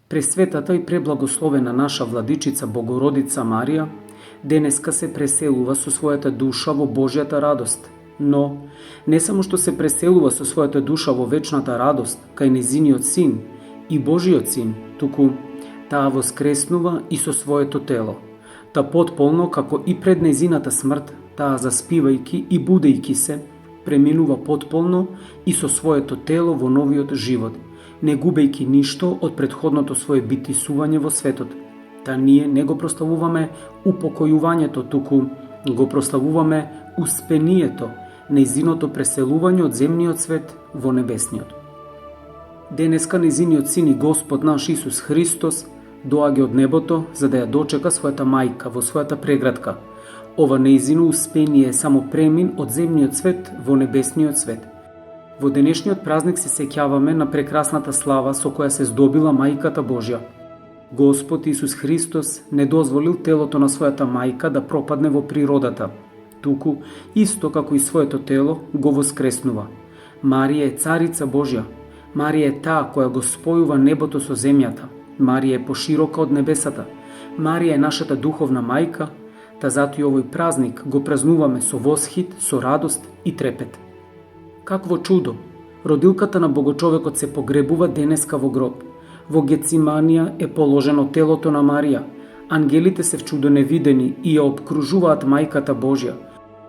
Пресветата и преблагословена наша владичица Богородица Марија денеска се преселува со својата душа во Божјата радост. Но не само што се преселува со својата душа во вечната радост кај нејзиниот син и Божиот син, туку таа воскреснува и со своето тело. Та потполно како и пред нејзината смрт, таа заспивајќи и будејќи се, преминува потполно и со своето тело во новиот живот, не губејќи ништо од претходното свое битисување во светот. Та ние не го прославуваме упокојувањето, туку го прославуваме успението, нејзиното преселување од земниот свет во небесниот. Денеска нејзиниот син и Господ наш Исус Христос доаѓа од небото за да ја дочека својата мајка во својата преградка. Ова нејзино успение е само премин од земниот свет во небесниот свет. Во денешниот празник се сеќаваме на прекрасната слава со која се здобила мајката Божја. Господ Исус Христос не дозволил телото на својата мајка да пропадне во природата, туку исто како и своето тело го воскреснува. Марија е царица Божја. Марија е таа која го спојува небото со земјата. Марија е поширока од небесата. Марија е нашата духовна мајка, та затоа и овој празник го празнуваме со восхит, со радост и трепет. Какво чудо! Родилката на Богочовекот се погребува денеска во гроб. Во Гециманија е положено телото на Марија. Ангелите се в чудо невидени и ја обкружуваат мајката Божја.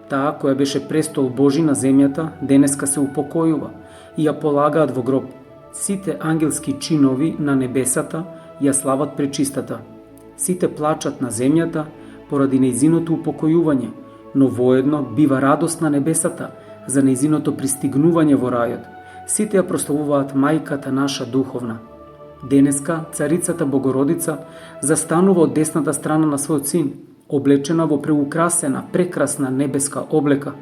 Таа која беше престол Божи на земјата, денеска се упокојува и ја полагаат во гроб. Сите ангелски чинови на небесата ја слават пречистата. Сите плачат на земјата поради нејзиното упокојување, но воедно бива радост на небесата за нејзиното пристигнување во рајот. Сите ја прославуваат мајката наша духовна. Денеска царицата Богородица застанува од десната страна на својот син, облечена во преукрасена, прекрасна небеска облека.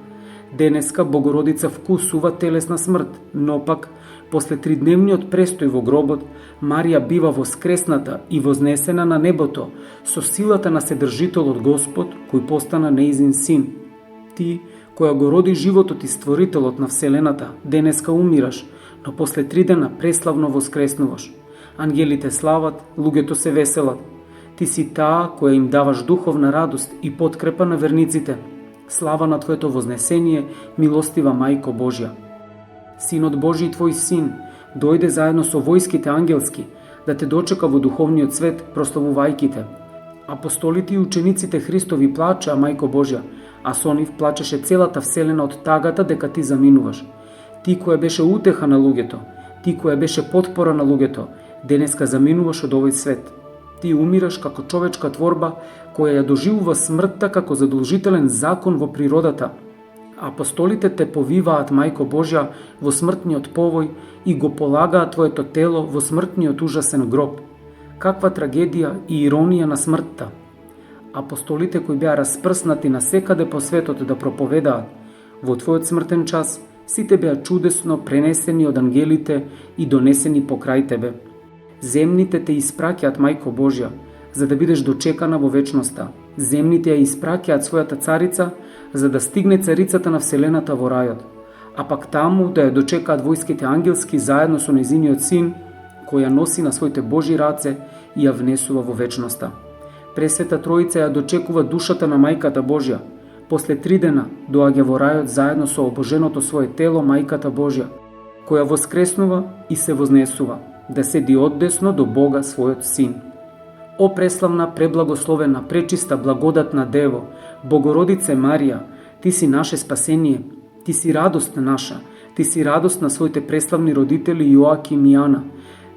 Денеска Богородица вкусува телесна смрт, но пак после тридневниот престој во гробот, Марија бива воскресната и вознесена на небото со силата на Седржителот Господ, кој постана нејзин син. Ти, која го роди животот и Створителот на Вселената, денеска умираш, но после 3 дена преславно воскреснуваш. Ангелите слават, луѓето се веселат. Ти си таа која им даваш духовна радост и подкрепа на верниците. Слава на Твоето вознесение, милостива Мајко Божја. Синот Божи и Твој син дојде заедно со војските ангелски да те дочека во духовниот свет, прославувајќи те. Апостолите и учениците Христови плачеа, Мајко Божја, а со нив плачеше целата вселена од тагата дека ти заминуваш. Ти која беше утеха на луѓето, ти која беше потпора на луѓето, денеска заминуваш од овој свет. Ти умираш како човечка творба која ја доживува смртта како задолжителен закон во природата. Апостолите те повиваат, Мајко Божја, во смртниот повој и го полагаат Твоето тело во смртниот ужасен гроб. Каква трагедија и иронија на смртта! Апостолите кои беа распрснати на секаде по светот да проповедаат, во Твојот смртен час сите беа чудесно пренесени од ангелите и донесени покрај Тебе. Земните те испраќаат, Мајко Божја, за да бидеш дочекана во вечноста. Земните ја испраќаат својата царица, за да стигне царицата на Вселената во рајот, а пак таму да ја дочекаат војските ангелски заедно со нејзиниот син, која носи на своите Божи раце и ја внесува во вечноста. Пресвета Троица ја дочекува душата на мајката Божја. После 3 дена доаѓа во рајот заедно со обоженото свое тело мајката Божја, која воскреснува и се вознесува, да седи оддесно до Бога својот син. О преславна, преблагословена, пречиста, благодатна Дево, Богородице Марија, Ти си наше спасение, Ти си радост наша, Ти си радост на своите преславни родители Јоаким и Јана.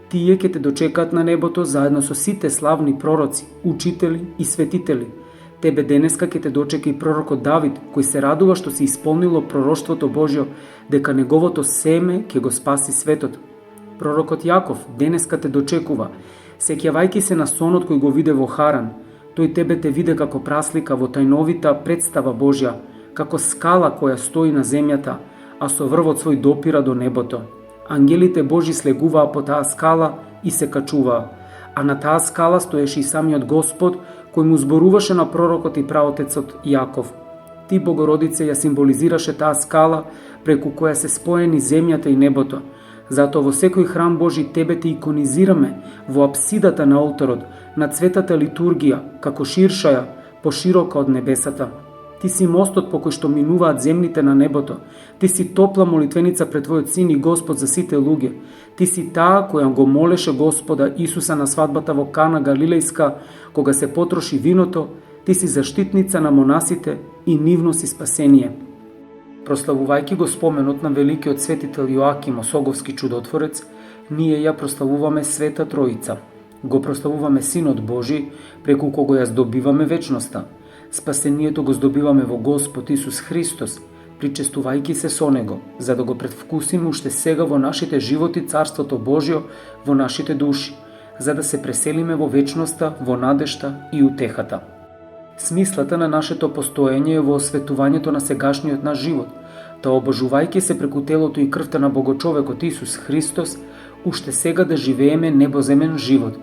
Тие ќе те дочекаат на небото заедно со сите славни пророци, учители и светители. Тебе денеска ќе те дочека и пророкот Давид, кој се радува што се исполнило пророштвото Божјо, дека неговото семе ќе го спаси светот. Пророкот Јаков денеска те дочекува, сеќавајќи се на сонот кој го виде во Харан. Тој тебе те виде како праслика во тајновита представа Божја, како скала која стои на земјата, а со врвот свој допира до небото. Ангелите Божи слегуваа по таа скала и се качуваа, а на таа скала стоеше и самиот Господ, кој му зборуваше на пророкот и праотецот Јаков. Ти, Богородице, ја символизираше таа скала преку која се споени земјата и небото. Затоа во секој храм Божи Тебе те иконизираме во апсидата на олтарот, на цветата литургија, како ширшаја, поширока од небесата. Ти си мостот по кој што минуваат земните на небото. Ти си топла молитвеница пред Твојот Син и Господ за сите луѓе. Ти си таа која го молеше Господа Исуса на свадбата во Кана Галилејска, кога се потроши виното. Ти си заштитница на монасите и нивно си спасение. Прославувајќи го споменот на великиот светител Јоаким Осоговски чудотворец, ние ја прославуваме Света Троица. Го прославуваме Синот Божи, преку кого ја здобиваме вечноста. Спасението го здобиваме во Господ Исус Христос, причестувајќи се со Него, за да го предвкусиме уште сега во нашите животи Царството Божјо, во нашите души, за да се преселиме во вечноста, во надежта и утехата. Смислата на нашето постоење е во осветувањето на сегашниот наш живот, та обожувајќи се преку телото и крвта на Богочовекот Исус Христос, уште сега да живееме небоземен живот.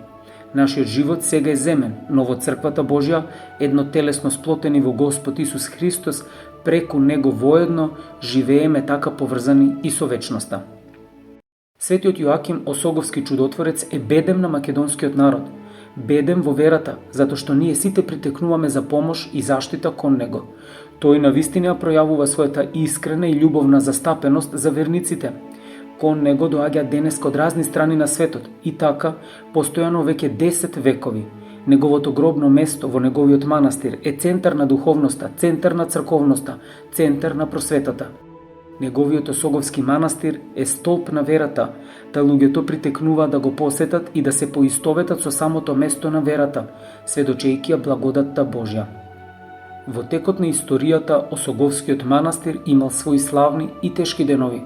Нашиот живот сега е земен, но во Црквата Божја, едно телесно сплотени во Господ Исус Христос, преку Него воедно живееме така поврзани и со вечноста. Светиот Јоаким Осоговски чудотворец е бедем на македонскиот народ. Бедем во верата, затоа што ние сите притекнуваме за помош и заштита кон Него. Тој навистина пројавува својата искрена и љубовна застапеност за верниците. Кон Него доаѓа денеска од разни страни на светот и така постојано веќе 10 векови. Неговото гробно место во неговиот манастир е центар на духовноста, центар на црковноста, центар на просветата. Неговиот Осоговски манастир е столб на верата, та луѓето притекнуваат да го посетат и да се поистоветат со самото место на верата, сведочејќи ја благодатта Божја. Во текот на историјата Осоговскиот манастир имал своји славни и тешки денови.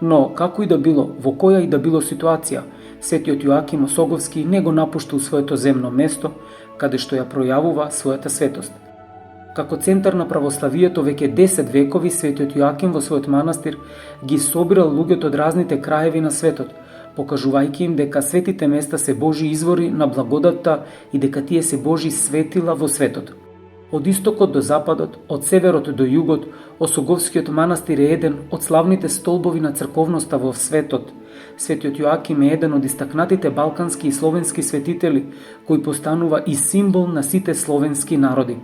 Но, како и да било, во која и да било ситуација, светиот Јоаким Осоговски не го напуштил своето земно место, каде што ја пројавува својата светост. Како центар на православието веќе 10 векови, светиот Јоаким во својот манастир ги собирал луѓето од разните краеви на светот, покажувајќи им дека светите места се Божи извори на благодатта и дека тие се Божи светила во светот. Од истокот до западот, од северот до југот, Осоговскиот манастир е еден од славните столбови на црковноста во светот. Светиот Јоаким е еден од истакнатите балкански и словенски светители, кој постанува и символ на сите словенски народи.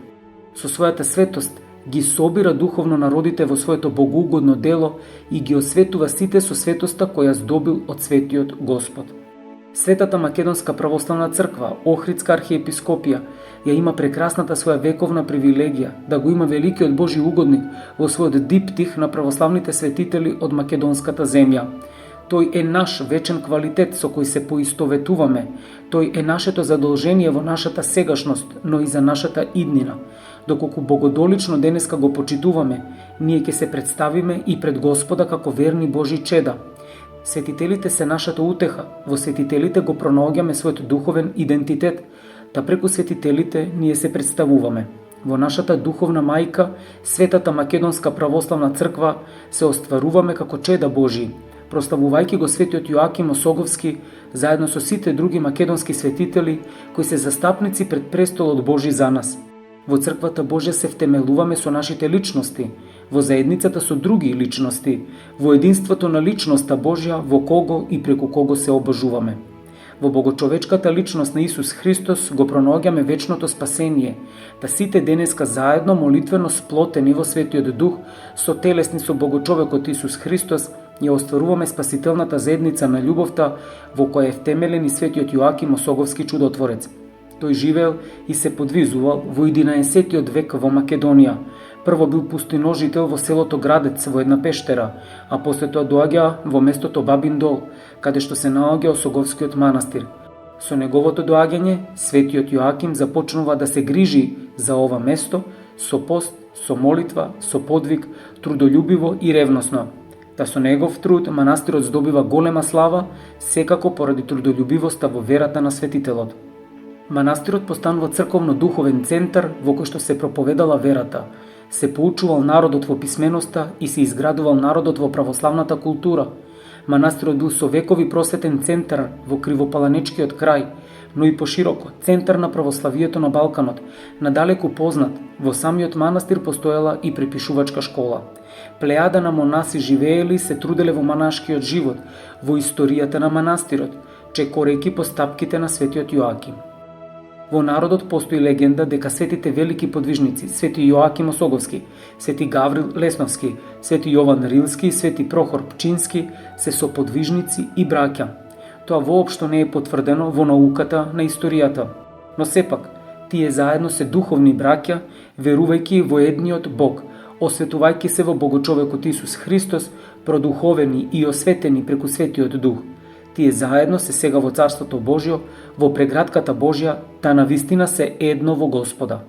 Со својата светост ги собира духовно народите во своето богоугодно дело и ги осветува сите со светоста која здобил од светиот Господ. Светата Македонска православна црква, Охридска архиепископија, ја има прекрасната своја вековна привилегија да го има великиот Божи угодник во својот диптих на православните светители од македонската земја. Тој е наш вечен квалитет со кој се поистоветуваме. Тој е нашето задолжение во нашата сегашност, но и за нашата иднина. Доколку богодолично денеска го почитуваме, ние ќе се представиме и пред Господа како верни Божи чеда. Светителите се нашата утеха, во светителите го пронаоѓаме својот духовен идентитет, та преку светителите ние се представуваме. Во нашата духовна мајка, Светата Македонска православна црква, се остваруваме како чеда Божии, прославувајќи го светиот Јоаким Осоговски, заедно со сите други македонски светители, кои се застапници пред престолот Божи за нас. Во Црквата Божја се втемелуваме со нашите личности, во заедницата со други личности, во единството на личноста Божја, во кого и преку кого се обожуваме. Во богочовечката личност на Исус Христос го пронаоѓаме вечното спасение, та сите денеска заедно молитвено сплотени во Светиот Дух, со телесни со богочовекот Исус Христос, ја остваруваме спасителната заедница на љубовта во која е втемелен и светиот Јоаким Осоговски чудотворец. Тој живеел и се подвизувал во 11 век во Македонија. Прво бил пустиножител во селото Градец во една пештера, а после тоа доаѓа во местото Бабин Дол, каде што се наоѓа Осоговскиот манастир. Со неговото доаѓање, светиот Јоаким започнува да се грижи за ова место со пост, со молитва, со подвиг, трудолюбиво и ревносно. Та со негов труд манастирот здобива голема слава, секако поради трудолюбивоста во верата на светителот. Манастирот постанува црковно-духовен центар во кој што се проповедала верата, се поучувал народот во писменоста и се изградувал народот во православната култура. Манастирот бил со векови просветен центар во кривопаланечкиот крај, но и пошироко, центар на православието на Балканот, надалеку познат. Во самиот манастир постоела и препишувачка школа. Плејада на монаси живеели и се труделе во монашкиот живот, во историјата на манастирот, чекорејќи по стапките на светиот Јоаким. Во народот постои легенда дека светите велики подвижници, свети Јоаким Осоговски, свети Гаврил Лесновски, свети Јован Рилски и свети Прохор Пчински се соподвижници и браќа. Тоа воопшто не е потврдено во науката на историјата, но сепак тие заедно се духовни браќа, верувајќи во едниот Бог, осветувајќи се во Богочовекот Исус Христос, продуховени и осветени преку Светиот Дух. Тие заедно се сега во Царството Божјо, во преградката Божја, та навистина се едно во Господа.